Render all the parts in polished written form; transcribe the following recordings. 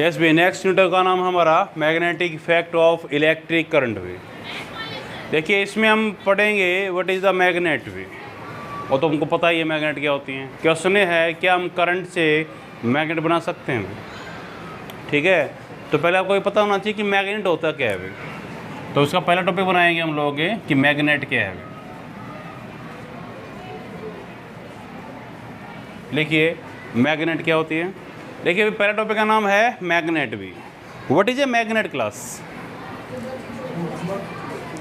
Yes भी next unit का नाम हमारा magnetic effect of electric current भी। देखिए इसमें हम पढ़ेंगे व्हाट इज़ द मैग्नेट भी, वो तो हमको पता ही है मैग्नेट क्या होती हैं। क्वेश्चन है क्या हम करंट से मैग्नेट बना सकते हैं? ठीक है, तो पहले आपको ये पता होना चाहिए कि मैग्नेट होता क्या है भाई। तो उसका पहला टॉपिक बनाएंगे हम लोग कि मैग्नेट क्या है। लिखिए मैग्नेट क्या होती है। देखिए पहला टॉपिक का नाम है मैग्नेट भी। What is a magnet class?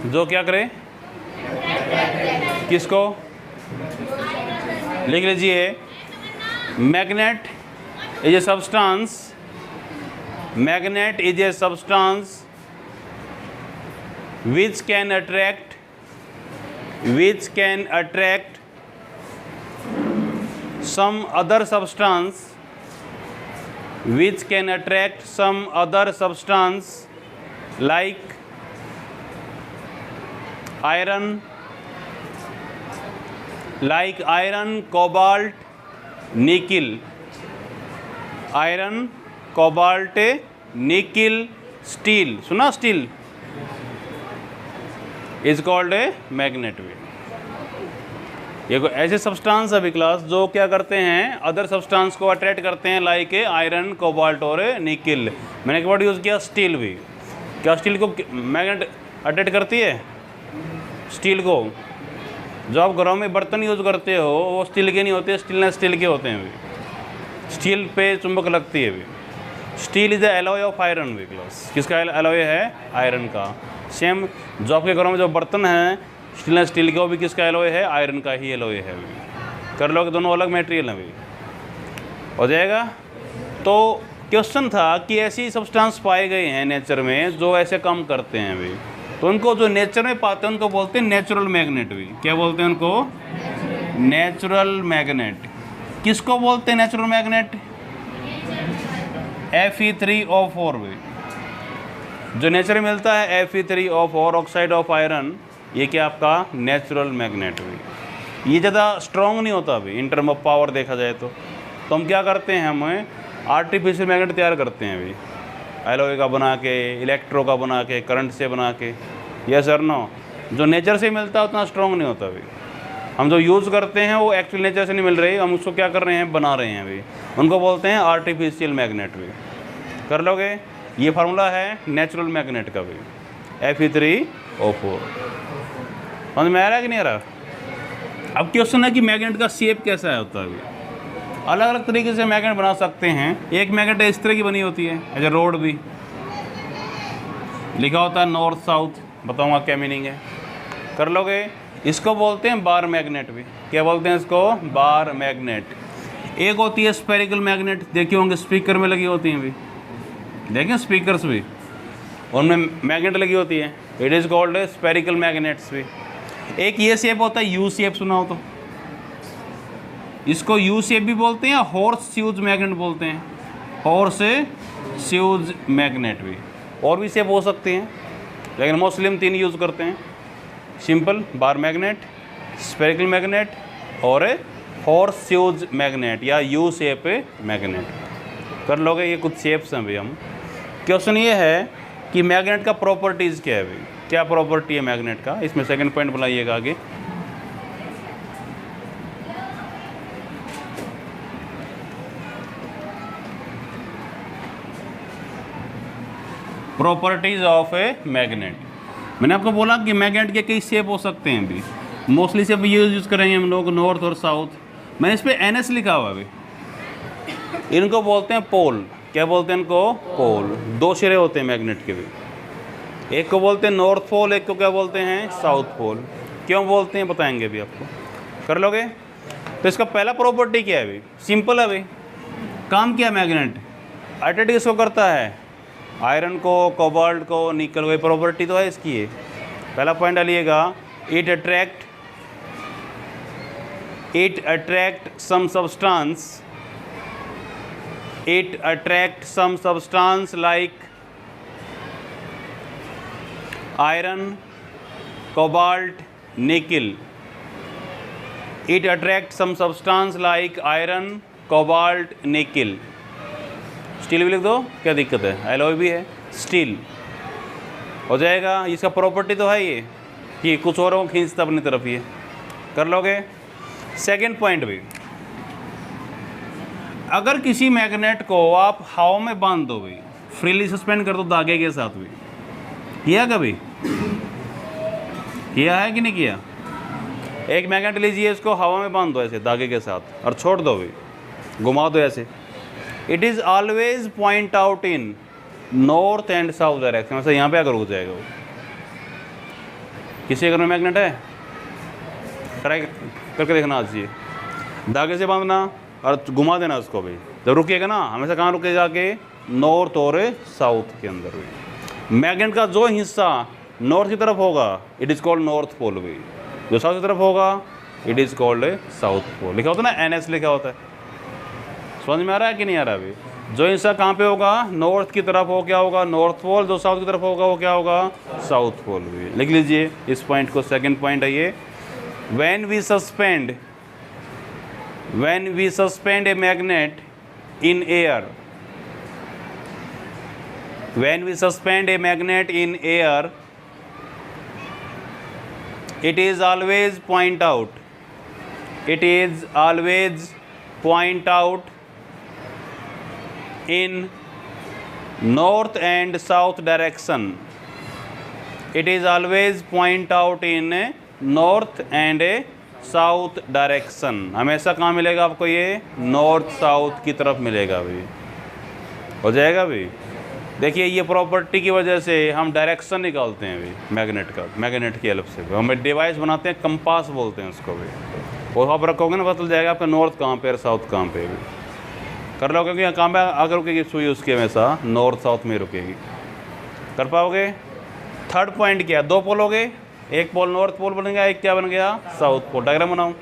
जो क्या करे, किसको? लिख लीजिए magnet is a substance, magnet is a substance which can attract some other substance, which can attract some other substance like iron, cobalt, nickel, iron, cobalt, nickel, steel, सुना steel is called a magnet भी। ये ऐसे substance अभी class जो क्या करते हैं, other substance को अट्रैक्ट करते हैं लाइक ए आयरन, कोबाल्ट और निकिल। मैंने एक वर्ड यूज़ किया स्टील भी। क्या स्टील को मैग्नेट अट्रैक्ट करती है? स्टील को जो आप घरों में बर्तन यूज़ करते हो वो स्टील के नहीं होते, स्टेनलेस स्टील के होते हैं भी। स्टील पे चुंबक लगती है भी। Steel is the alloy of iron भी क्लास। किसका एलॉय है? आयरन का। सेम जो आपके घरों में जो बर्तन हैं स्टेनलेस स्टील के, वो भी किसका एलॉय है? आयरन का ही एलॉय है भी। कर लो कि दोनों अलग मटेरियल हैं भी, हो जाएगा। तो क्वेश्चन था कि ऐसी सब्सटेंस पाए गए हैं नेचर में जो ऐसे काम करते हैं भी, तो उनको जो नेचर में पाते हैं उनको बोलते हैं नेचुरल मैग्नेट भी। क्या बोलते हैं उनको? Natural magnet. किसको बोलते हैं नेचुरल मैग्नेट? Fe3O4 भी जो नेचर में मिलता है Fe3O4 ऑक्साइड ऑफ आयरन, ये क्या आपका नेचुरल मैग्नेट भी। ये ज़्यादा स्ट्रॉन्ग नहीं होता अभी इन टर्म ऑफ पावर देखा जाए तो हम क्या करते हैं, हमें आर्टिफिशियल मैग्नेट तैयार करते हैं अभी, एलॉय का बना के, इलेक्ट्रो का बना के, करंट से बना के। यस और नो? जो नेचर से मिलता है उतना स्ट्रॉन्ग नहीं होता अभी। हम जो यूज़ करते हैं वो एक्चुअल नेचर से नहीं मिल रही, हम उसको क्या कर रहे हैं, बना रहे हैं अभी। उनको बोलते हैं आर्टिफिशियल मैग्नेट भी। कर लोगे? ये फार्मूला है नेचुरल मैग्नेट का भी, Fe3O4। समझ में आ रहा है कि नहीं आ रहा? अब क्वेश्चन है कि मैग्नेट का शेप कैसा होता है। अलग अलग तरीके से मैग्नेट बना सकते हैं। एक मैग्नेट इस तरह की बनी होती है, एज ए रोड भी लिखा होता है नॉर्थ साउथ, बताऊंगा क्या मीनिंग है। कर लोगे? इसको बोलते हैं बार मैग्नेट भी। क्या बोलते हैं इसको? Bar magnet. एक होती है स्फेरिकल मैग्नेट, देखिए होंगे स्पीकर में लगी होती हैं भी, देखें स्पीकर्स भी, उनमें मैग्नेट लगी होती है। It is called spherical magnets भी। एक ये शेप होता है यू शेप, सुना हो तो? इसको यू शेप भी बोलते हैं, हॉर्स श्यूज मैग्नेट बोलते हैं, हॉर्स श्यूज मैग्नेट भी। और भी शेप हो सकते हैं लेकिन मोस्टली हम तीन यूज़ करते हैं, simple bar magnet, spherical magnet और हॉर्स श्यूज मैग्नेट या यू शेप मैग्नेट। कर लोगे? ये कुछ शेप्स हैं भाई। हम क्वेश्चन ये है कि मैग्नेट का प्रॉपर्टीज़ क्या है भाई, क्या प्रॉपर्टी है मैग्नेट का, इसमें सेकंड पॉइंट बनाइएगा आगे। Properties of a magnet. मैंने आपको बोला कि मैग्नेट के कई शेप हो सकते हैं भी, मोस्टली शेप यूज़ करेंगे हम लोग नॉर्थ और साउथ। मैंने इस पर NS लिखा हुआ अभी। इनको बोलते हैं पोल। क्या बोलते हैं इनको? पोल। दो सिरे होते हैं मैग्नेट के भी, एक को बोलते हैं नॉर्थ पोल, एक को क्या बोलते हैं? South pole. क्यों बोलते हैं बताएंगे अभी आपको। कर लोगे? तो इसका पहला प्रॉपर्टी क्या है अभी? सिंपल है भाई। काम क्या मैग्नेट अट्रैक्ट किसको करता है? आयरन को, कोबाल्ट को, निकल को। प्रॉपर्टी तो है इसकी है। पहला पॉइंट डालिएगा, it attract some substance, it attract some substance like iron, cobalt, nickel. It attract some substance like iron, cobalt, nickel. Steel भी लिख दो, क्या दिक्कत है, एलॉय भी है, स्टील हो जाएगा। इसका प्रॉपर्टी तो है ये कि कुछ औरों को खींचता अपनी तरफ, ये कर लोगे। सेकंड पॉइंट भी, अगर किसी मैग्नेट को आप हवा में बांध दो भी, फ्रीली सस्पेंड कर दो धागे के साथ भी, किया कभी, किया है कि नहीं किया? एक मैग्नेट लीजिए, इसको हवा में बांध दो ऐसे धागे के साथ और छोड़ दो भी, घुमा दो ऐसे। It is always point out in north and south direction. वैसे यहाँ पे आकर रुक जाएगा वो। किसी घर में मैग्नेट है, ट्राई करके देखना चाहिए, धागे से बांधना और घुमा देना उसको भी। जब रुकेगा ना, हमेशा कहाँ रुकेगा कि नॉर्थ और साउथ के अंदर भी। मैग्नेट का जो हिस्सा नॉर्थ की तरफ होगा it is called north pole भी, जो साउथ की तरफ होगा it is called south pole. लिखा होता है ना, NS लिखा होता है। समझ में आ रहा है कि नहीं आ रहा अभी? जो हिस्सा कहाँ पे होगा, नॉर्थ की तरफ हो क्या होगा, नॉर्थ पोल, जो साउथ की तरफ होगा वो क्या होगा, साउथ पोल भी। लिख लीजिए इस पॉइंट को। सेकंड पॉइंट है ये, when we suspend a magnet in air, when we suspend a magnet in air, it is always point out, it is always point out in north and south direction, it is always point out in north and south direction. हमेशा कहाँ मिलेगा आपको ये, north south की तरफ मिलेगा अभी, हो जाएगा अभी। देखिए ये प्रॉपर्टी की वजह से हम डायरेक्शन निकालते हैं अभी मैग्नेट का, मैग्नेट की हेल्प से हम डिवाइस बनाते हैं, कंपास बोलते हैं उसको भी। वो आप रखोगे ना, पता चल जाएगा आपका नॉर्थ कहाँ पे और साउथ कहाँ पे भी। कर लो, क्योंकि कहाँ पे आगे रुकेगी सुई उसकी, हमेशा नॉर्थ साउथ में रुकेगी। कर पाओगे? थर्ड पॉइंट क्या, दो पोल हो गए, एक पोल नॉर्थ पोल बन गया, एक क्या बन गया, साउथ पोल। डायग्राम बनाओ।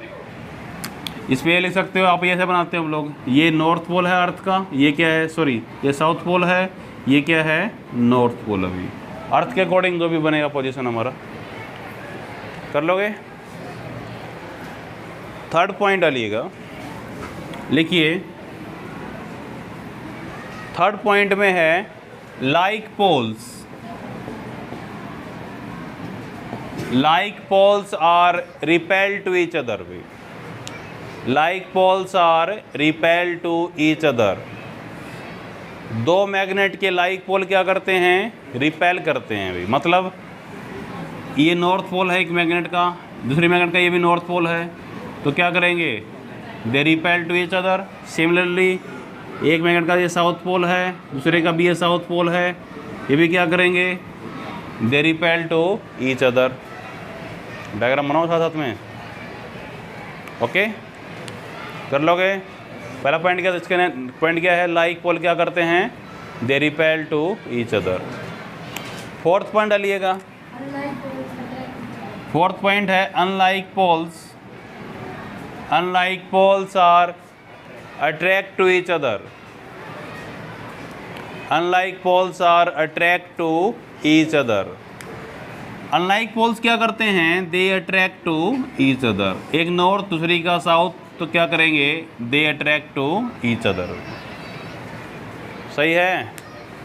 इस पे ये लिख सकते हो आप, ये ऐसे बनाते हैं हम लोग, ये नॉर्थ पोल है अर्थ का, ये क्या है, सॉरी ये साउथ पोल है, ये क्या है, नॉर्थ पोल। अभी अर्थ के अकॉर्डिंग जो भी बनेगा पोजीशन हमारा, कर लोगे। थर्ड पॉइंट डालिएगा, लिखिए थर्ड पॉइंट में है like poles are repelled to each other भी, like poles are repelled to each other। दो मैग्नेट के लाइक पोल क्या करते हैं, रिपेल करते हैं भी। मतलब ये नॉर्थ पोल है एक मैग्नेट का, दूसरी मैग्नेट का ये भी नॉर्थ पोल है, तो क्या करेंगे, they repel to each other. Similarly एक मैग्नेट का ये साउथ पोल है, दूसरे का भी ये साउथ पोल है, ये भी क्या करेंगे, they repel to each other. Diagram बनाओ साथ साथ में, ओके कर लोगे। पहला पॉइंट क्या, इसके पॉइंट क्या है, लाइक पोल क्या करते हैं, they repel to each other. Fourth point डालिएगा, फोर्थ पॉइंट है unlike poles are attract to each other. Unlike poles are attract to each other. Unlike poles क्या करते हैं, they attract to each other. एक north दूसरी का south, तो क्या करेंगे, they attract to each other. सही है,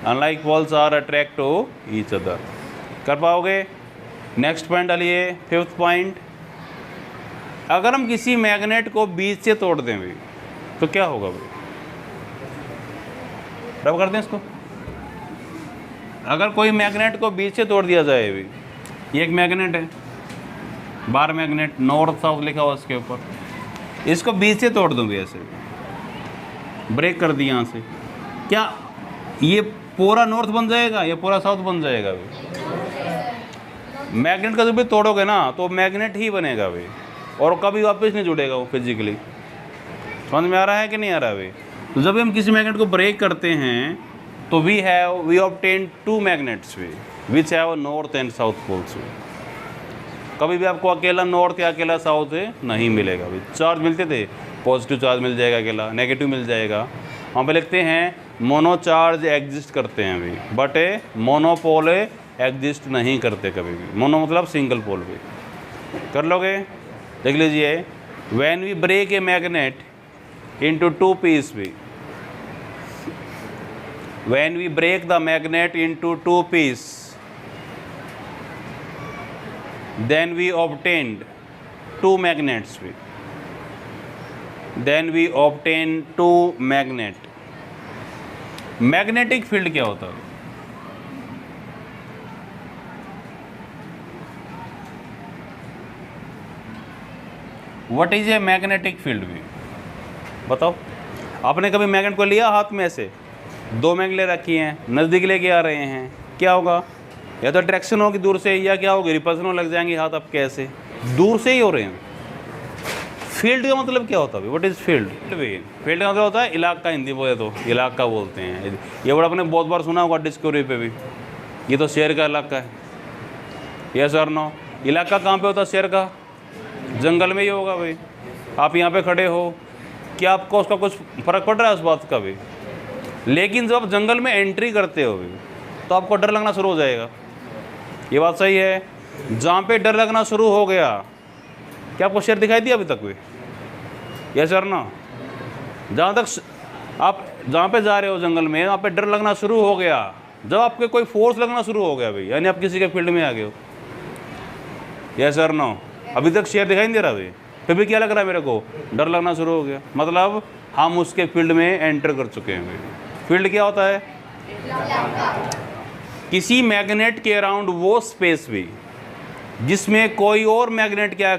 unlike poles are attract to each other. कर पाओगे? नेक्स्ट पॉइंट डालिए, फिफ्थ पॉइंट। अगर हम किसी मैग्नेट को बीच से तोड़ दें भी तो क्या होगा भाई, रब कर दें इसको। अगर कोई मैग्नेट को बीच से तोड़ दिया जाए भी, ये एक मैग्नेट है, बार मैग्नेट, नॉर्थ साउथ लिखा हुआ उसके ऊपर, इसको बीच से तोड़ दूँ भी, ऐसे ब्रेक कर दिया यहाँ से, क्या ये पूरा नॉर्थ बन जाएगा या पूरा साउथ बन जाएगा भाई? मैग्नेट का जब भी तोड़ोगे ना तो मैग्नेट ही बनेगा भाई, और कभी वापस नहीं जुड़ेगा वो फिजिकली। समझ में आ रहा है कि नहीं आ रहा है भाई? तो जब हम किसी मैग्नेट को ब्रेक करते हैं तो we obtain two magnets we which have north and south poles. कभी भी आपको अकेला नॉर्थ या अकेला साउथ नहीं मिलेगा भाई। चार्ज मिलते थे, पॉजिटिव चार्ज मिल जाएगा, अकेला नेगेटिव मिल जाएगा। वहाँ पे लिखते हैं मोनो चार्ज एग्जिस्ट करते हैं भाई, बट मोनोपोल एग्जिस्ट नहीं करते कभी भी। मोनो मतलब सिंगल पोल भी। कर लोगे? देख लीजिए, when we break a magnet into two piece भी, when we break the magnet into two pieces, then we obtained two magnets. Then we obtain two magnet. Magnetic field क्या होता है? What is a magnetic field भी बताओ। आपने कभी magnet को लिया हाथ में ऐसे, दो मैग्नेट ले रखी हैं, नज़दीक लेके आ रहे हैं, क्या होगा? या तो अट्रैक्शन होगी दूर से, या क्या होगी, रिपल्सन लग जाएंगे हाथ आपके, ऐसे दूर से ही हो रहे हैं। फील्ड का मतलब क्या होता है? What is field? फील्ड का मतलब होता है इलाका, हिंदी बोले तो इलाका बोलते हैं। ये वर्ड आपने बहुत बार सुना होगा डिस्कवरी पे भी। ये तो शेर का इलाका है, यस और नो? इलाका कहाँ पे होता है शेर का? जंगल में ही होगा भाई। आप यहाँ पे खड़े हो, क्या आपको उसका कुछ फ़र्क पड़ रहा है उस बात का भी? लेकिन जब आप जंगल में एंट्री करते हो भी, तो आपको डर लगना शुरू हो जाएगा। ये बात सही है? जहाँ पे डर लगना शुरू हो गया, क्या आपको शेर दिखाई दिया अभी तक भी? यस सर ना? जहाँ तक आप जहाँ पे जा रहे हो जंगल में, वहाँ पे डर लगना शुरू हो गया, जब आपके कोई फोर्स लगना शुरू हो गया भाई, यानी आप किसी के फील्ड में आ गए हो। Yes sir no? अभी तक शेर दिखाई नहीं दे रहा भाई, फिर भी क्या लग रहा है मेरे को? डर लगना शुरू हो गया। मतलब हम उसके फील्ड में एंटर कर चुके हैं भाई। फील्ड क्या होता है? किसी मैग्नेट के अराउंड वो स्पेस भी जिसमें कोई और मैग्नेट क्या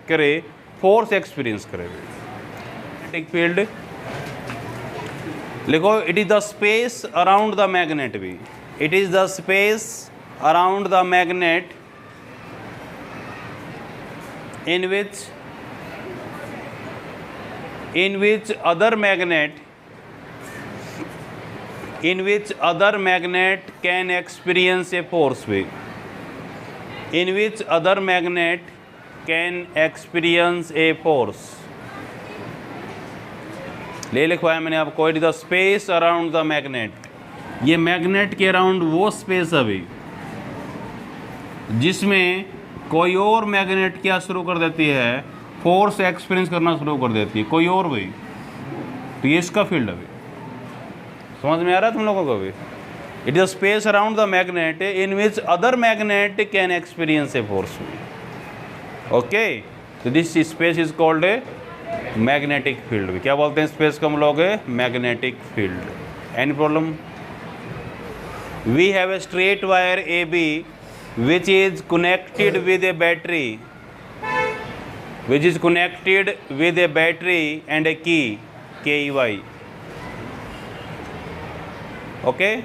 करे, फोर्स एक्सपीरियंस करे। मैग्नेटिक फील्ड लिखो, it is the space around the magnet भी। It is the space around the magnet in which other magnet can experience a force wave. In which other magnet can experience a force. ले लिखवाया मैंने आपको, it is the space around the magnet. ये magnet के around वो space अभी जिसमें कोई और मैग्नेट क्या शुरू कर देती है, फोर्स एक्सपीरियंस करना शुरू कर देती है, कोई और भाई। तो ये इसका फील्ड अभी समझ में आ रहा है तुम लोगों को भी? It is space around the magnet in which other magnet can experience a force. Okay, तो this space is called a magnetic field. क्या बोलते हैं स्पेस को हम लोग? Magnetic field. Any problem? We have a straight wire A B which is connected with a battery, and a key, KEY. Okay,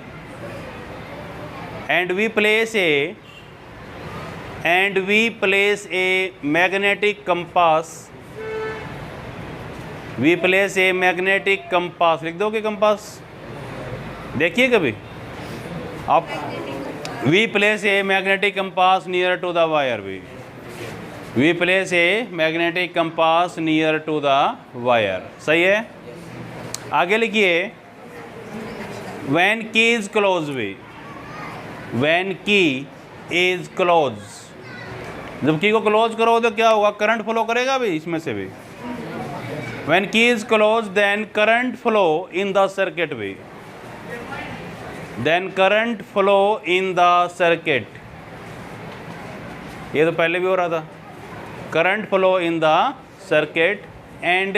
and we place a magnetic compass. लिख दोगे compass? देखिए कभी आप, we place a magnetic compass near to the wire. We place a magnetic compass near to the wire. सही है? आगे लिखिए, when key is closed भी, when key is closed, जब की को क्लोज करो तो क्या होगा? करंट फ्लो करेगा भी इसमें से भी। when key is closed then current flow in the circuit भी, then current flow in the circuit. ये तो पहले भी हो रहा था, current flow in the circuit and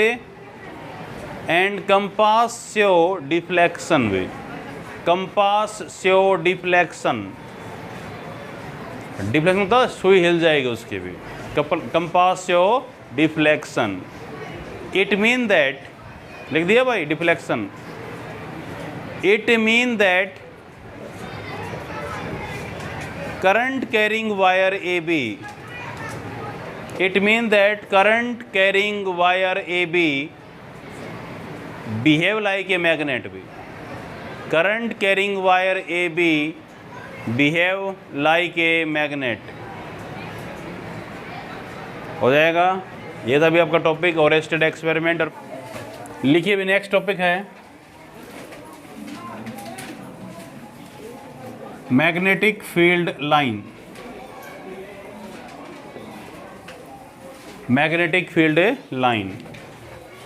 compass show deflection भी, compass show deflection तो सुई हिल जाएगी उसकी भी। compass show deflection, it mean that, लिख दिया भाई deflection, it mean that current carrying wire AB, it means that current carrying wire AB behave like a magnet भी। current carrying wire AB behave like a magnet। हो जाएगा? ये था भी आपका टॉपिक ओरेस्टेड एक्सपेरिमेंट। और लिखिए भी नेक्स्ट टॉपिक है magnetic field line. Magnetic field line.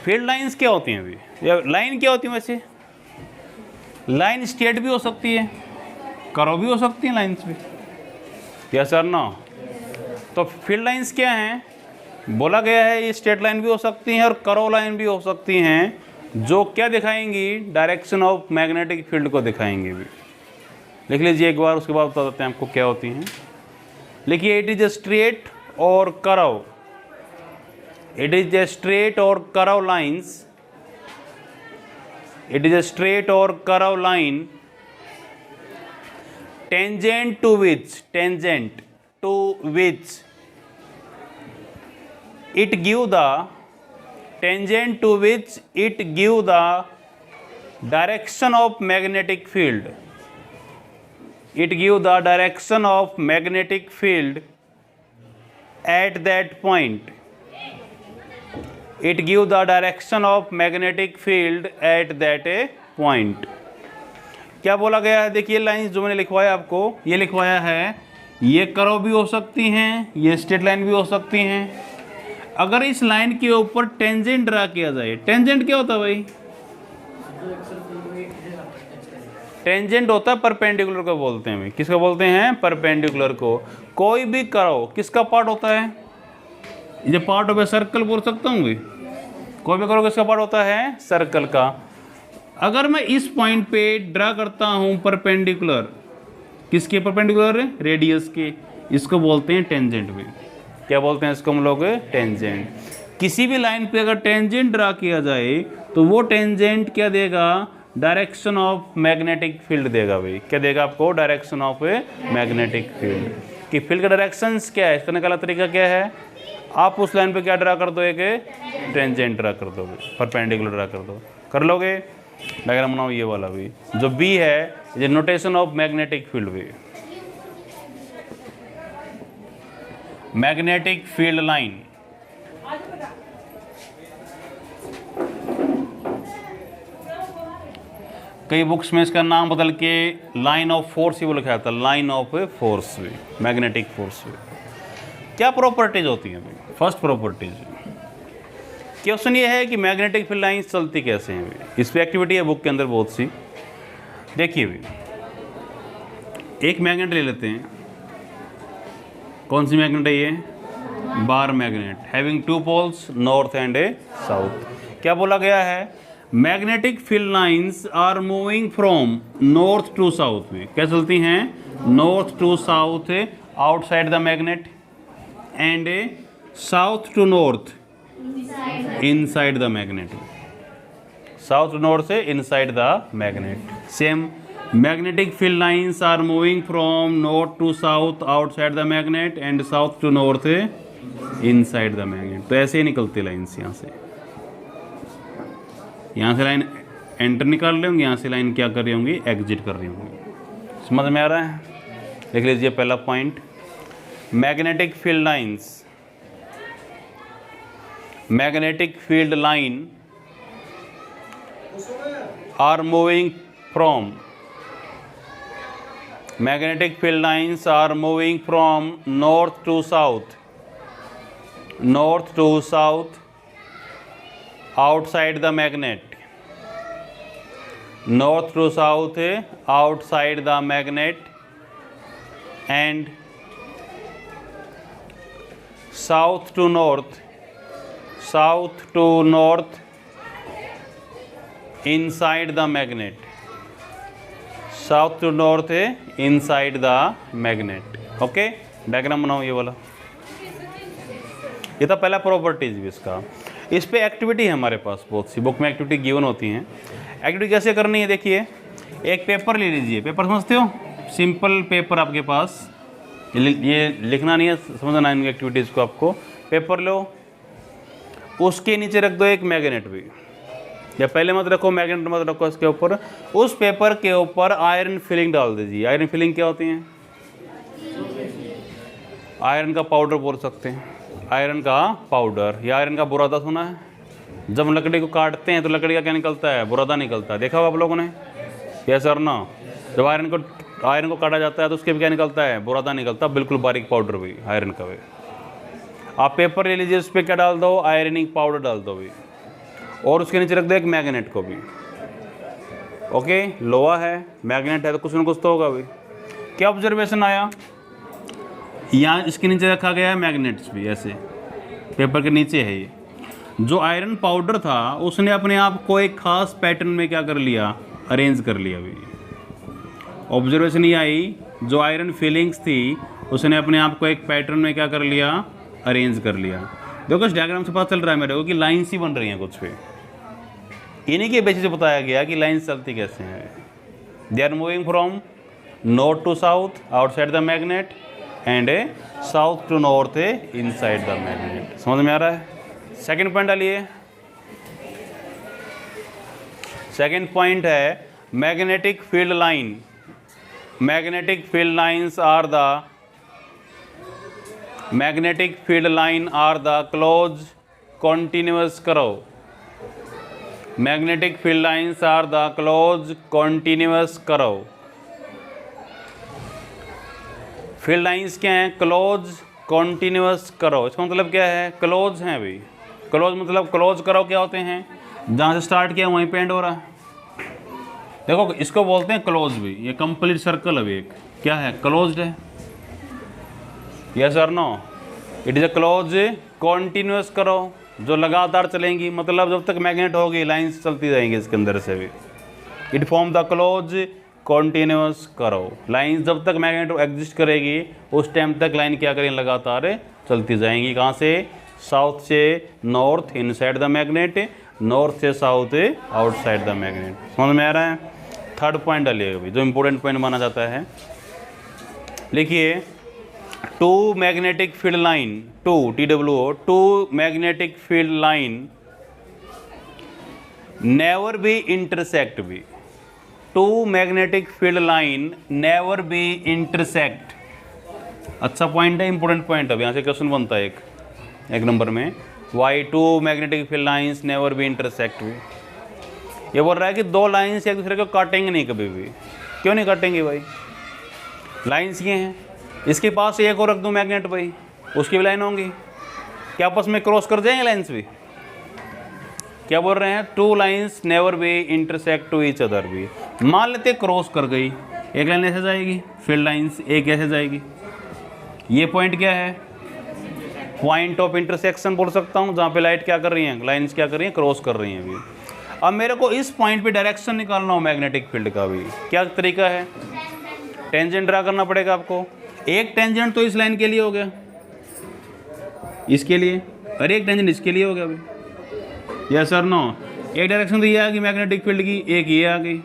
Field lines क्या होती हैं अभी? या लाइन क्या होती है वैसे? लाइन स्ट्रेट भी हो सकती है, कर्व भी हो सकती है लाइंस भी, यस और नो। तो फील्ड लाइंस क्या हैं? बोला गया है ये स्ट्रेट लाइन भी हो सकती हैं और कर्व लाइन भी हो सकती हैं, जो क्या दिखाएंगी? डायरेक्शन ऑफ मैग्नेटिक फील्ड को दिखाएंगे भी। लिख लीजिए एक बार, उसके बाद बता देते हैं आपको क्या होती हैं। लिखिए, इट इज ए स्ट्रेट और curve, it is a straight और curve lines, it is a straight और curve line tangent to which it give the tangent to which it give the direction of magnetic field, it give the direction of magnetic field at that point, it give the direction of magnetic field at that point। क्या बोला गया है? देखिए line जो मैंने लिखवाया आपको, ये लिखवाया है, ये कर्व भी हो सकती हैं, ये स्ट्रेट लाइन भी हो सकती हैं। अगर इस लाइन के ऊपर टेंजेंट ड्रा किया जाए, टेंजेंट क्या होता है भाई? टेंजेंट होता है परपेंडिकुलर को बोलते हैं भाई। किसको बोलते हैं? परपेंडिकुलर को। कोई भी कर्व किसका पार्ट होता है? ये पार्ट ऑफ ए सर्कल बोल सकता हूँ भाई। कोई भी कर्व किसका पार्ट होता है? सर्कल का। अगर मैं इस पॉइंट पे ड्रा करता हूँ परपेंडिकुलर, किसके परपेंडिकुलर? रेडियस के, इसको बोलते हैं टेंजेंट भी। क्या बोलते हैं इसको हम लोग? टेंजेंट। किसी भी लाइन पे अगर टेंजेंट ड्रा किया जाए तो वो टेंजेंट क्या देगा? डायरेक्शन ऑफ मैग्नेटिक फील्ड देगा भाई। क्या देगा आपको? Direction of magnetic field. कि फील्ड का डायरेक्शंस क्या है, करने का तरीका क्या है? आप उस लाइन पे क्या ड्रा कर दो? एक टेंजेंट ड्रा कर दो, परपेंडिकुलर ड्रा कर दो। कर लोगे? डायग्राम बनाओ ये वाला भी, जो बी है, ये नोटेशन ऑफ मैग्नेटिक फील्ड भी। मैग्नेटिक फील्ड लाइन, कई बुक्स में इसका नाम बदल के लाइन ऑफ फोर्स ही वो लिखा जाता है, लाइन ऑफ फोर्स भी, मैग्नेटिक फोर्स भी। क्या प्रॉपर्टीज होती हैं भाई? फर्स्ट प्रॉपर्टीज, क्वेश्चन ये है कि मैग्नेटिक फील्ड लाइंस चलती कैसे हैं भाई। इस पर एक्टिविटी है बुक के अंदर बहुत सी। देखिए भाई, एक मैग्नेट ले लेते हैं। कौन सी मैग्नेट है ये? Bar magnet, having two poles, north and south. क्या बोला गया है? Magnetic field lines are moving from north to south में। क्या चलती हैं? North to south outside the magnet, and south to north inside the magnet. South to north से inside the magnet. Same, magnetic field lines are moving from north to south outside the magnet and south to north inside the magnet. तो ऐसे ही निकलती lines. यहाँ से line enter निकाल रही होंगी, यहाँ से लाइन क्या कर रही होंगी? एग्जिट कर रही होंगी। समझ में आ रहा है? देख लीजिए पहला point, magnetic field lines, magnetic field line are moving from, magnetic field lines are moving from north to south, north to south outside the magnet, north to south outside the magnet, and south to north inside the magnet, south to north inside the magnet. Okay, diagram बनाओ ये वाला। ये था पहला properties भी इसका। इस पे एक्टिविटी है हमारे पास बहुत सी, बुक में एक्टिविटी गिवन होती हैं। एक्टिविटी कैसे करनी है? देखिए, एक पेपर ले लीजिए। पेपर समझते हो? सिंपल पेपर आपके पास, ये लिखना नहीं है, समझना है एक्टिविटीज़ को। आपको पेपर लो, उसके नीचे रख दो एक मैग्नेट भी, या पहले मत रखो मैग्नेट, मत रखो इसके ऊपर। उस पेपर के ऊपर आयरन फिलिंग डाल दीजिए। आयरन फिलिंग क्या होती है? आयरन का पाउडर बोल सकते हैं, आयरन का पाउडर या आयरन का बुरादा। सुना है? जब लकड़ी को काटते हैं तो लकड़ी का क्या निकलता है? बुरादा निकलता है। देखा होगा आप लोगों ने? यस सर ना? जब आयरन को काटा जाता है तो उसके भी क्या निकलता है? बुरादा निकलता है, बिल्कुल बारीक पाउडर भी आयरन का भी। आप पेपर ले लीजिए, उस पर क्या डाल दो? आयरनिंग पाउडर डाल दो भी, और उसके नीचे रख दो एक मैग्नेट को भी। ओके, लोहा है, मैग्नेट है, तो कुछ ना कुछ तो होगा भाई। क्या ऑब्जर्वेशन आया, यहाँ इसके नीचे रखा गया है मैग्नेट्स भी, ऐसे पेपर के नीचे है ये। जो आयरन पाउडर था उसने अपने आप को एक खास पैटर्न में क्या कर लिया, अरेंज कर लिया भाई। ऑब्जर्वेशन ये आई, जो आयरन फीलिंग्स थी उसने अपने आप को एक पैटर्न में क्या कर लिया, अरेंज कर लिया। देखो इस डायग्राम से पता चल रहा है मेरे को कि लाइन्स ही बन रही हैं कुछ पे, इन्हीं के बेसिस से बताया गया कि लाइन्स चलती कैसे हैं। They are moving from north to south outside the magnet and south to north inside the magnet. समझ में आ रहा है? सेकंड पॉइंट डालिए। सेकंड पॉइंट है magnetic field line. Magnetic field lines are the magnetic field line are the close continuous curve. Magnetic field lines are the close continuous curve. Field lines क्या हैं, close continuous curve. इसका मतलब क्या है, close हैं भाई। Close मतलब close curve क्या होते हैं, जहाँ से स्टार्ट किया वहीं पे एंड हो रहा है। देखो इसको बोलते हैं क्लोज भी, ये कंप्लीट सर्कल अभी एक क्या है, क्लोज्ड है। यस और no, it is a close continuous curve, जो लगातार चलेंगी, मतलब जब तक मैग्नेट होगी लाइंस चलती जाएंगी इसके अंदर से भी। It form the close continuous curve. Lines जब तक मैग्नेट एग्जिस्ट करेगी उस टाइम तक लाइन क्या करेंगे, लगातार चलती जाएंगी। कहाँ से, साउथ से north inside the magnet, north से साउथ आउटसाइड द मैग्नेट। समझ में आ रहा है? थर्ड पॉइंट डालिएगा भाई, जो इंपॉर्टेंट पॉइंट माना जाता है। लिखिए, two magnetic field line, two TWO, two magnetic field line never be intersect भी। Two magnetic field line never be intersect. अच्छा पॉइंट है, इंपॉर्टेंट पॉइंट। अब यहाँ से क्वेश्चन बनता है एक नंबर में, why two magnetic field lines never be intersect भी। ये बोल रहा है कि दो लाइंस एक दूसरे को काटेंगे नहीं कभी भी। क्यों नहीं काटेंगे भाई, लाइंस ये हैं, इसके पास एक और रख दूँ मैग्नेट भाई, उसकी भी लाइन होंगी, क्या आपस में क्रॉस कर जाएंगे लाइंस भी। क्या बोल रहे हैं, two lines never be intersect to each other भी। मान लेते क्रॉस कर गई, एक लाइन ऐसे जाएगी, फील्ड लाइंस एक ऐसे जाएगी। ये पॉइंट क्या है, पॉइंट ऑफ इंटरसेक्शन बोल सकता हूँ, जहाँ पे लाइट क्या कर रही हैं, लाइंस क्या कर रही हैं, क्रॉस कर रही हैं अभी। अब मेरे को इस पॉइंट पे डायरेक्शन निकालना हो मैग्नेटिक फील्ड का भी, क्या तरीका है, टेंजेंट ड्रा करना पड़ेगा आपको। एक टेंजेंट तो इस लाइन के लिए हो गया, इसके लिए, और एक टेंजेंट इसके लिए हो गया भाई। यस सर नो, एक डायरेक्शन तो ये आ गई मैग्नेटिक फील्ड की, एक ये आ गई।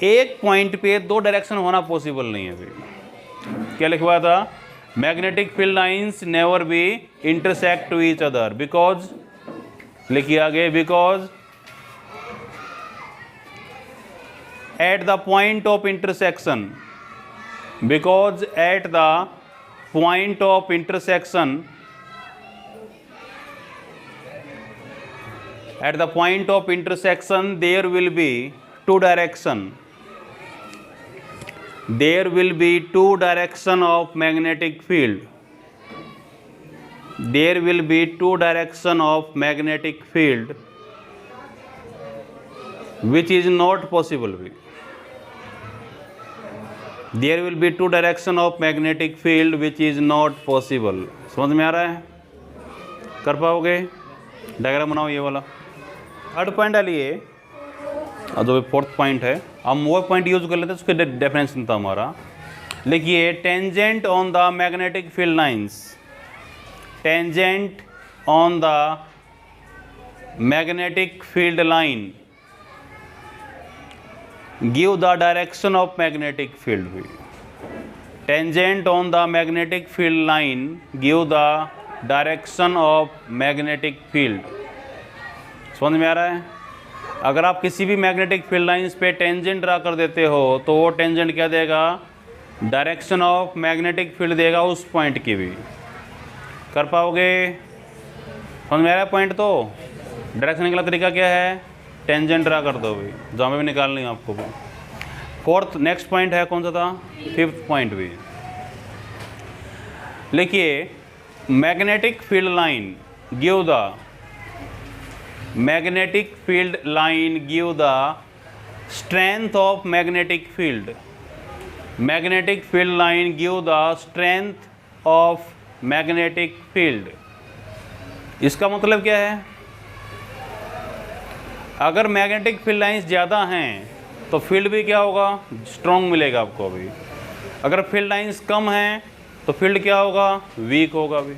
एक पॉइंट पे दो डायरेक्शन होना पॉसिबल नहीं है भाई। क्या लिखवा था, magnetic field lines never be intersect to each other because, लिखिए आगे, because at the point of intersection, because at the point of intersection, at the point of intersection there will be two direction, there will be two direction of magnetic field, there will be two direction of magnetic field which is not possible. There will be two direction of magnetic field which is not possible. समझ में आ रहा है, कर पाओगे? Diagram बनाओ ये वाला। थर्ड पॉइंट डालिए, और जो फोर्थ पॉइंट है, हम वो पॉइंट यूज कर लेते हैं, उसके डेफिनेशन था हमारा। लिखिए, tangent on the magnetic field lines, tangent on the magnetic field line give the direction of magnetic field भी। tangent on the magnetic field line give the direction of magnetic field। समझ में आ रहा है? अगर आप किसी भी मैग्नेटिक फील्ड लाइंस पे टेंजेंट ड्रा कर देते हो तो वो टेंजेंट क्या देगा, डायरेक्शन ऑफ मैग्नेटिक फील्ड देगा उस पॉइंट की भी। कर पाओगे? समझ में आ रहा है पॉइंट? तो डायरेक्शन का तरीका क्या है, टेंजेंट ड्रा कर दो भाई, जहाँ में भी निकालनी है आपको भी। फोर्थ नेक्स्ट पॉइंट है, कौन सा था, फिफ्थ पॉइंट भी लिखिए, magnetic field line give the, magnetic field line give the strength of magnetic field, magnetic field line give the strength of magnetic field. इसका मतलब क्या है, अगर मैग्नेटिक फील्ड लाइंस ज़्यादा हैं तो फील्ड भी क्या होगा, स्ट्रॉन्ग मिलेगा आपको अभी। अगर फील्ड लाइंस कम हैं तो फील्ड क्या होगा, वीक होगा अभी।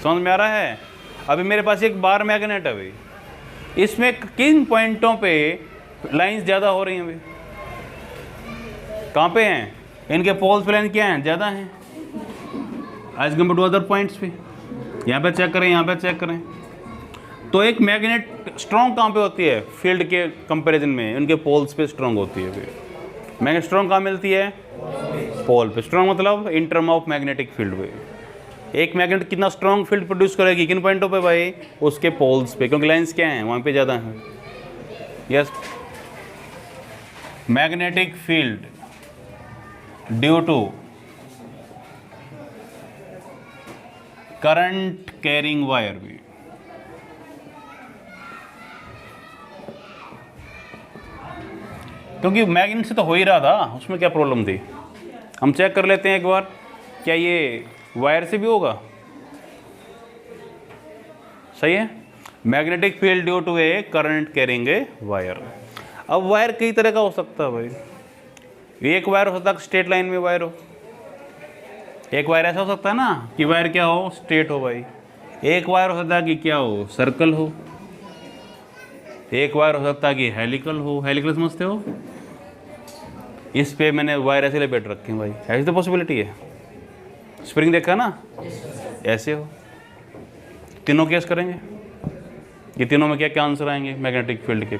समझ में आ रहा है। अभी मेरे पास एक बार मैग्नेट है अभी, इसमें किन पॉइंटों पे लाइंस ज़्यादा हो रही हैं अभी, कहाँ पे हैं, इनके पोल्स पे लाइन क्या हैं, ज़्यादा हैं as compare to other points पे। यहाँ पे चेक करें, यहाँ पे चेक करें। तो एक मैग्नेट स्ट्रॉन्ग कहाँ पे होती है, फील्ड के कंपैरिजन में उनके पोल्स पे स्ट्रॉन्ग होती है अभी। मैग्नेट स्ट्रॉन्ग कहाँ मिलती है, पोल पे। स्ट्रॉन्ग मतलब इन टर्म ऑफ मैग्नेटिक फील्ड पे। एक मैग्नेट कितना स्ट्रॉन्ग फील्ड प्रोड्यूस करेगी, किन पॉइंटों पे भाई, उसके पोल्स पे, क्योंकि लाइंस क्या हैं वहाँ पे ज़्यादा हैं। Yes, magnetic field due to current carrying wire भी। क्योंकि मैग्नेट से तो हो ही रहा था, उसमें क्या प्रॉब्लम थी। हम चेक कर लेते हैं एक बार, क्या ये वायर से भी होगा। सही है, magnetic field due to a current carrying a wire. अब वायर कई तरह का हो सकता है भाई। एक वायर हो सकता है स्ट्रेट लाइन में वायर हो, एक वायर ऐसा हो सकता है ना कि वायर क्या हो, स्ट्रेट हो भाई। एक वायर हो सकता है कि क्या हो, सर्कल हो। एक वायर हो सकता है कि हेलिकल हो। हेलिकल समझते हो, इस पे मैंने वायर ऐसे लपेट रखे हैं भाई, ऐसी तो पॉसिबिलिटी है। स्प्रिंग देखा ना, ऐसे हो। तीनों केस करेंगे, ये तीनों में क्या क्या आंसर आएंगे मैग्नेटिक फील्ड के।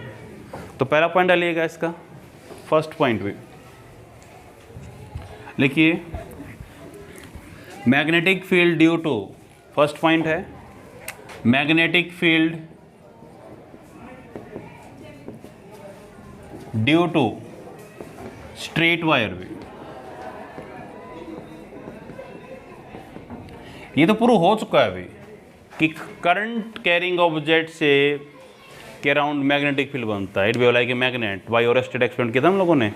तो पहला पॉइंट डालिएगा इसका, फर्स्ट पॉइंट भी लिखिए, magnetic field due to, first point है magnetic field due to straight wire भी। ये तो प्रूव हो चुका है अभी कि करंट कैरिंग ऑब्जेक्ट से के अराउंड मैग्नेटिक फील्ड बनता है। It behave like a magnet by Oersted experiment किया था हम लोगों ने,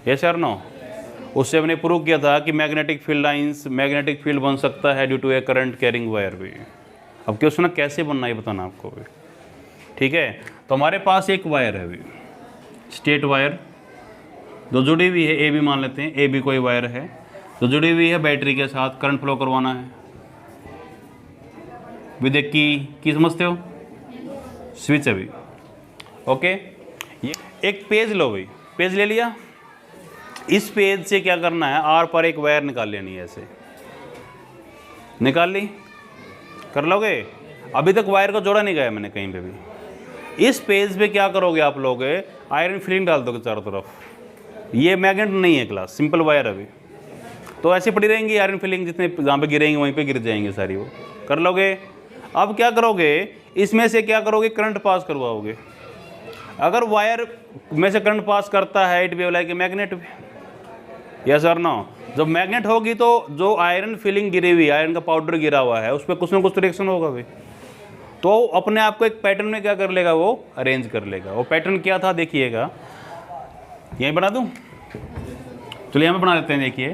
यस और नो। उससे हमने प्रूव किया था कि magnetic field lines, magnetic field बन सकता है due to a current carrying wire भी। अब क्वेश्चन कैसे बनना है बताना आपको भी, ठीक है। तो हमारे पास एक वायर है अभी, स्ट्रेट वायर जो जुड़ी हुई है, ए भी मान लेते हैं, ए भी कोई वायर है जो जुड़ी हुई है बैटरी के साथ, करंट फ्लो करवाना है विद की समझते हो, स्विच अभी। ओके, ये एक पेज लो भाई, पेज ले लिया। इस पेज से क्या करना है, आर पर एक वायर निकाल लेनी है, ऐसे निकाल ली, कर लोगे। अभी तक वायर को जोड़ा नहीं गया मैंने कहीं पे भी। इस पेज पे क्या करोगे आप लोग, आयरन फिलिंग डाल दोगे चारों तरफ। ये मैग्नेट नहीं है क्लास, सिंपल वायर अभी तो ऐसे पड़ी रहेंगी आयरन फिलिंग, जितने जहाँ पे गिरेंगे वहीं पे गिर जाएंगे सारी, वो कर लोगे। अब क्या करोगे, इसमें से क्या करोगे, करंट पास करवाओगे। अगर वायर में से करंट पास करता है, it behave like a magnet भी, यस और नो। जब मैग्नेट होगी तो जो आयरन फिलिंग गिरी हुई, आयरन का पाउडर गिरा हुआ है, उस पर कुछ ना कुछ रिएक्शन होगा भाई, तो अपने आप को एक पैटर्न में क्या कर लेगा, वो अरेंज कर लेगा। वो पैटर्न क्या था देखिएगा, यहीं बना दूँ, चलिए यहाँ पे बना लेते हैं। देखिए,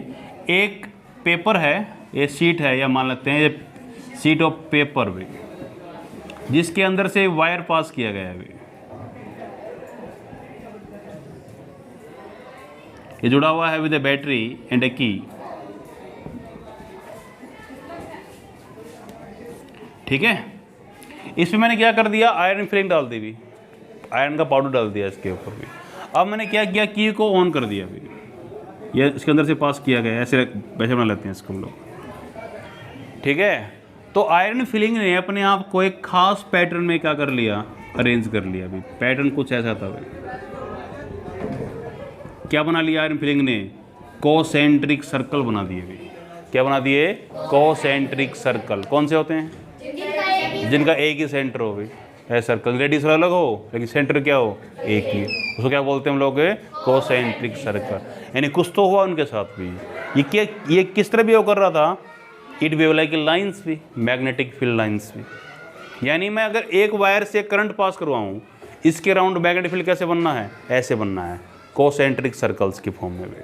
एक पेपर है, ये शीट है, या मान लेते हैं ये शीट ऑफ पेपर भी, जिसके अंदर से वायर पास किया गया है अभी। ये जुड़ा हुआ है विद ए बैटरी एंड ए की, ठीक है। इसमें मैंने क्या कर दिया, आयरन फिलिंग डाल दी भी, आयरन का पाउडर डाल दिया इसके ऊपर भी। अब मैंने क्या किया, की को ऑन कर दिया अभी, ये इसके अंदर से पास किया गया, ऐसे वैसे बना लेते हैं इसको हम लोग, ठीक है। तो आयरन फिलिंग ने अपने आप को एक खास पैटर्न में क्या कर लिया, अरेंज कर लिया अभी। पैटर्न कुछ ऐसा था भाई, क्या बना लिया आयरन फिलिंग ने, कोसेंट्रिक सर्कल बना दिए अभी। क्या बना दिए, कोसेंट्रिक सर्कल। कौन से होते हैं, जिनका एक ही सेंटर हो भाई, है सर्कल, रेडियस अलग हो लेकिन सेंटर क्या हो, एक ही। उसको क्या बोलते हैं हम लोग, कोसेंट्रिक सर्कल। यानी कुछ तो हुआ उनके साथ भी। ये किस तरह बिहेव कर रहा था, इट बिहेव लाइक लाइंस भी, मैग्नेटिक फील्ड लाइंस भी। यानी मैं अगर एक वायर से करंट पास करवाऊँ, इसके राउंड मैग्नेटिक फील्ड कैसे बनना है, ऐसे बनना है, कोसेंट्रिक सर्कल्स की फॉर्म में भी।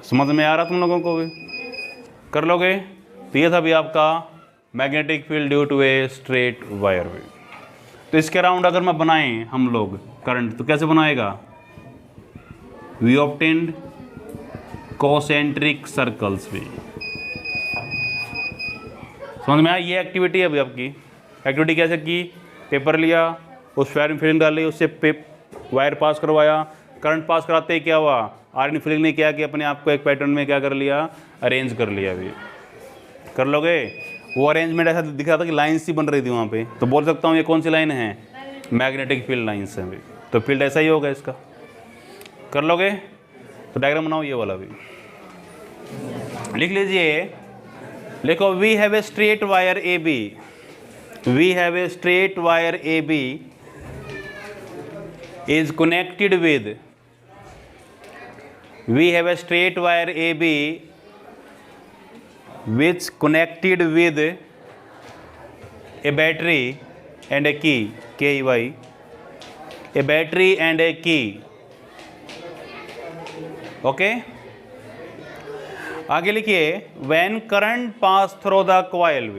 समझ में आ रहा तुम लोगों को भी, कर लोगे। तो ये था भी आपका magnetic field due to a straight wire वे। तो इसके राउंड अगर मैं बनाएं हम लोग करंट, तो कैसे बनाएगा, वी ऑब्टेन्ड कोसेंट्रिक सर्कल्स भी। समझ में आया, ये एक्टिविटी है अभी आपकी। एक्टिविटी कैसे की, पेपर लिया, उस वायर में फिलिंग डाली, उससे वायर पास करवाया, करंट पास कराते ही क्या हुआ, आयरन फिलिंग ने क्या कि अपने आप को एक पैटर्न में क्या कर लिया, अरेंज कर लिया। अभी कर लोगे। वो अरेंजमेंट ऐसा दिख रहा था कि लाइन्स सी बन रही थी वहाँ पे, तो बोल सकता हूँ ये कौन सी लाइन है, मैग्नेटिक फील्ड लाइन्स है। अभी तो फील्ड ऐसा ही होगा इसका, कर लोगे। तो डायग्राम बनाओ ये वाला भी, लिख लीजिए। लिखो, we have a straight wire A B, we have a straight wire A B is connected with, we have a straight wire AB which connected with a battery and a key, KEY, a battery and a key, okay। आगे लिखिए, when current pass through the coil,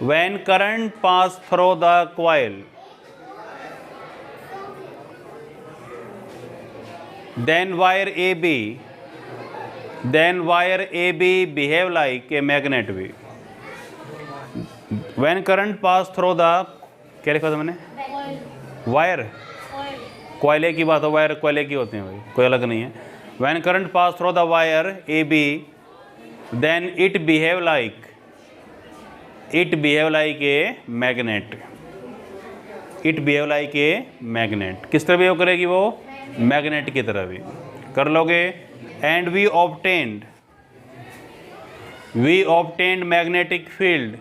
when current pass through the coil, then wire AB behave like a magnet भी। when current pass through the, क्या लिखा था मैंने, wire, कोयले की बात है, वायर कोयले की होते हैं भाई, कोई अलग नहीं है। when current pass through the wire AB then it behave like a magnet, it behave like a magnet। किस तरह बिहेव करेगी वो, मैग्नेट की तरह भी। कर लोगे। And we obtained magnetic field,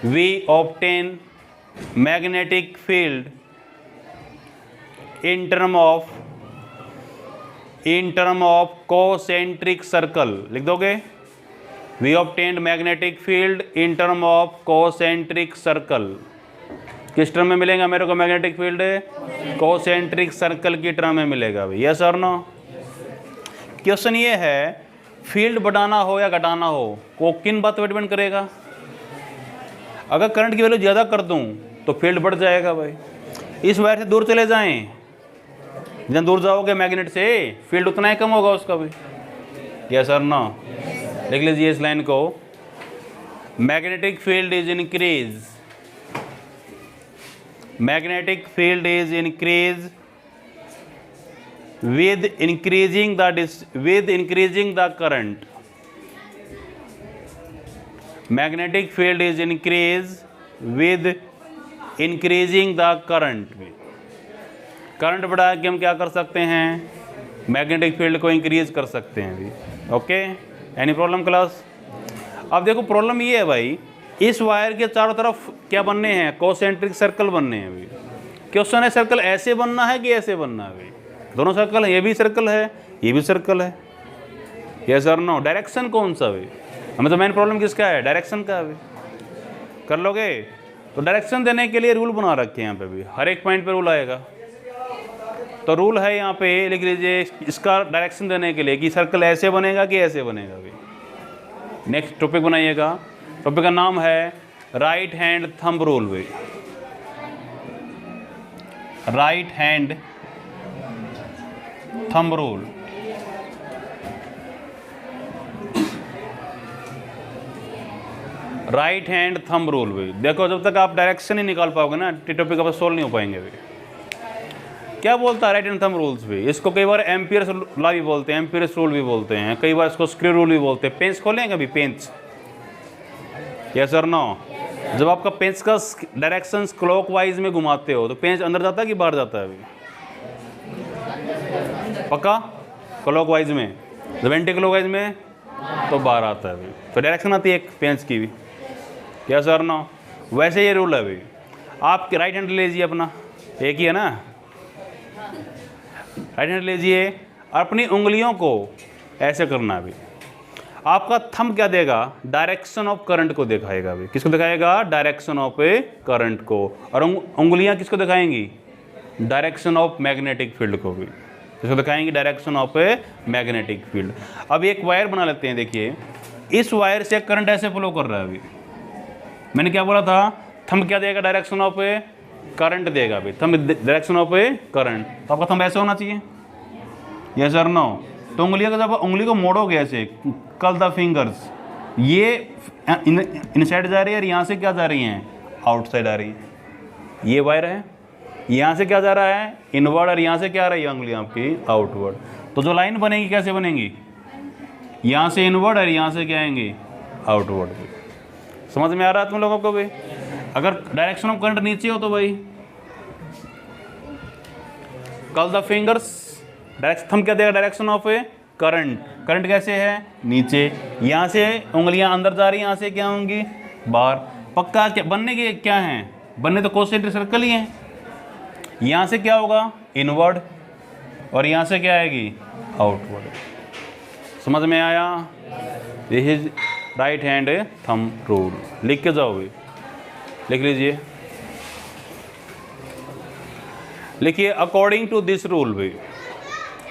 we obtain magnetic field in term of concentric circle. लिख दोगे, we obtained magnetic field in term of concentric circle. किस टर्म में मिलेगा मेरे को मैग्नेटिक फील्ड, कोसेंट्रिक सर्कल की टर्म में मिलेगा भाई। यस और नो। क्वेश्चन ये है, फील्ड बढ़ाना हो या घटाना हो, को किन बात पर डिपेंड करेगा। अगर करंट की वैल्यू ज़्यादा कर दूं तो फील्ड बढ़ जाएगा भाई। इस वायर से दूर चले जाएं, जितना दूर जाओगे मैग्नेट से, फील्ड उतना ही कम होगा उसका भी। यस और नो। लिख लीजिए इस लाइन को, magnetic field is increase, magnetic field is increase with increasing the current, magnetic field is increase with increasing the current। Current बढ़ा के हम क्या कर सकते हैं, मैग्नेटिक फील्ड को इंक्रीज कर सकते हैं भी। Okay, any problem class. अब देखो प्रॉब्लम ये है भाई, इस वायर के चारों तरफ क्या बनने हैं, कोसेंट्रिक सर्कल बनने हैं अभी। क्वेश्चन है, सर्कल ऐसे बनना है कि ऐसे बनना है अभी। दोनों सर्कल हैं, ये भी सर्कल है, ये भी सर्कल है। यस और नो। डायरेक्शन कौन सा अभी, हमें तो मेन प्रॉब्लम किसका है, डायरेक्शन का अभी। कर लोगे। तो डायरेक्शन देने के लिए रूल बना रखे हैं यहाँ पे भी, हर एक पॉइंट पे रूल आएगा। तो रूल है यहाँ पे, लिख लीजिए इसका डायरेक्शन देने के लिए कि सर्कल ऐसे बनेगा कि ऐसे बनेगा अभी। नेक्स्ट टॉपिक बनाइएगा, टॉपिक का नाम है राइट हैंड थंब रूल भी। Right hand thumb rule. Right hand thumb rule भी। देखो जब तक आप डायरेक्शन ही निकाल पाओगे ना, टॉपिक आप सोल्व नहीं हो पाएंगे भी। क्या बोलता है राइट हैंड थंब रूल्स भी, इसको कई बार एम्पियर्स लॉ भी बोलते हैं, एम्पियर्स रूल भी बोलते हैं, कई बार इसको स्क्रू रूल भी बोलते हैं। पेंच खोलेंगे अभी, पेंच। यस और नो। जब आपका पेंच का डायरेक्शन क्लॉकवाइज में घुमाते हो तो पेंच अंदर जाता है कि बाहर जाता है अभी, पक्का क्लॉकवाइज में। जब एंटी क्लॉकवाइज में तो बाहर आता है अभी, तो डायरेक्शन आती है एक पेंच की भी। यस और नो। वैसे ये रूल है अभी। आप राइट हैंड लीजिए अपना, एक ही है ना, राइट हैंड लीजिए और अपनी उंगलियों को ऐसे करना अभी। आपका थंब क्या देगा, डायरेक्शन ऑफ करंट को दिखाएगा भी। किसको दिखाएगा, डायरेक्शन ऑफ ए करंट को। और उंगलियां किसको दिखाएंगी, डायरेक्शन ऑफ मैग्नेटिक फील्ड को भी। किसको दिखाएंगी, direction of a magnetic field. अब एक वायर बना लेते हैं। देखिए इस वायर से करंट ऐसे फ्लो कर रहा है। अभी मैंने क्या बोला था, थंब क्या देगा, डायरेक्शन ऑफ ए करंट देगा। अभी thumb direction of A current, तो आपका थंब ऐसे होना चाहिए, यस और नो। तो उंगलियों का जब उंगली को मोड़ोगे ऐसे, कल द फिंगर्स, ये इनसाइड जा रही है और यहाँ से क्या जा रही हैं, आउटसाइड आ रही है। ये वायर है, यहाँ से क्या जा रहा है, इनवर्ड, और यहाँ से क्या आ रही है उंगलियाँ आपकी, आउटवर्ड। तो जो लाइन बनेगी कैसे बनेगी, यहाँ से इनवर्ड और यहाँ से क्या आएंगे, आउटवर्ड। समझ में आ रहा है तुम लोगों को भी। अगर डायरेक्शन ऑफ करंट नीचे हो तो भाई कल द फिंगर्स, डायरेक्शन थंब क्या देगा, direction of A current. Current कैसे है, नीचे, यहाँ से उंगलियां अंदर जा रही हैं, यहाँ से क्या होंगी, बाहर। पक्का क्या बनने के क्या हैं, बनने तो कॉन्सेंट्रिक सर्कल ही हैं। यहाँ से क्या होगा, इनवर्ड, और यहाँ से क्या आएगी, आउटवर्ड। समझ में आया। This is right hand thumb rule. लिख के जाओ भाई, लिख लीजिए, लिखिए अकॉर्डिंग टू दिस रूल भाई,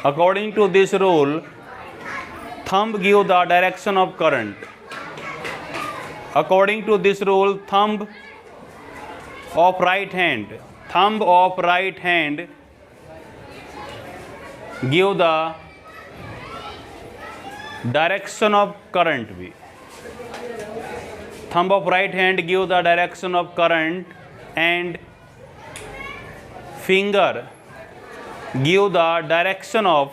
according to this rule thumb give the direction of current. According to this rule, thumb of right hand give the direction of current भी। thumb of right hand give the direction of current and finger give the direction of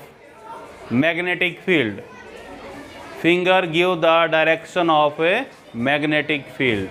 magnetic field। finger give the direction of a magnetic field।